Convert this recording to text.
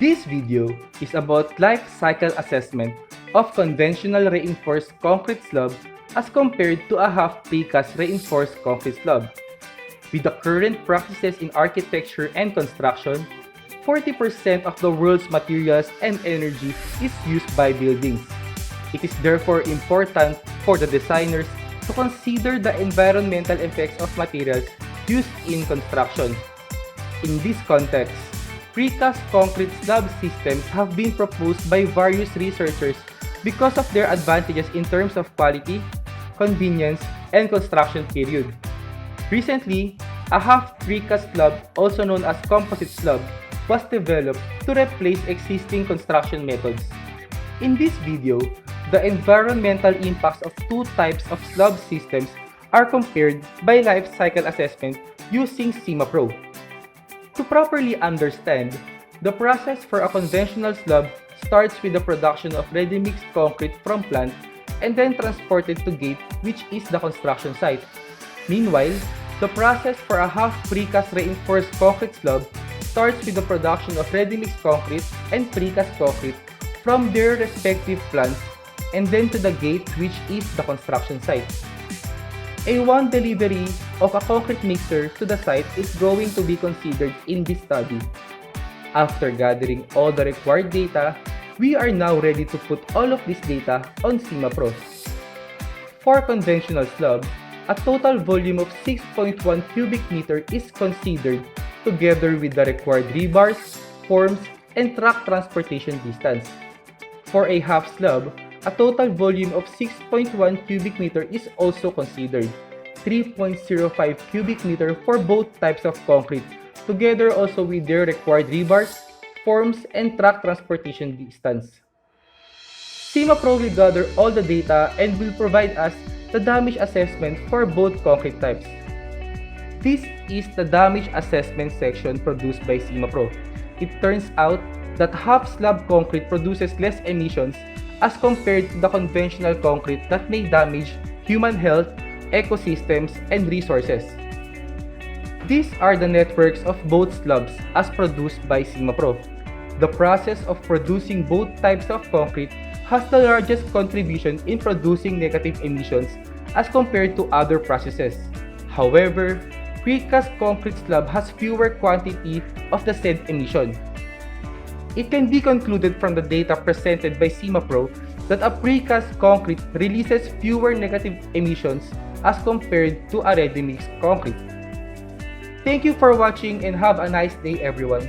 This video is about life cycle assessment of conventional reinforced concrete slab as compared to a half-precast reinforced concrete slab. With the current practices in architecture and construction, 40% of the world's materials and energy is used by buildings. It is therefore important for the designers to consider the environmental effects of materials used in construction. In this context, precast concrete slab systems have been proposed by various researchers because of their advantages in terms of quality, convenience, and construction period. Recently, a half-precast slab, also known as composite slab, was developed to replace existing construction methods. In this video, the environmental impacts of two types of slab systems are compared by life cycle assessment using CIMAPRO. To properly understand, the process for a conventional slab starts with the production of ready-mixed concrete from plant and then transported to gate, which is the construction site. Meanwhile, the process for a half-precast reinforced concrete slab starts with the production of ready-mixed concrete and precast concrete from their respective plants and then to the gate, which is the construction site. A1 delivery of a concrete mixer to the site is going to be considered in this study. After gathering all the required data, we are now ready to put all of this data on CIMAPRO. For conventional slab, a total volume of 6.1 cubic meter is considered together with the required rebars, forms, and truck transportation distance. For a half slab, a total volume of 6.1 cubic meter is also considered, 3.05 cubic meter for both types of concrete, together also with their required rebars, forms, and truck transportation distance. CIMAPRO will gather all the data and will provide us the damage assessment for both concrete types. This is the damage assessment section produced by CIMAPRO. It turns out that half-slab concrete produces less emissions as compared to the conventional concrete that may damage human health, ecosystems, and resources. These are the networks of both slabs as produced by CIMAPRO. The process of producing both types of concrete has the largest contribution in producing negative emissions as compared to other processes. However, precast concrete slab has fewer quantity of the said emission. It can be concluded from the data presented by CIMAPRO that a precast concrete releases fewer negative emissions as compared to a ready-mixed concrete. Thank you for watching and have a nice day, everyone.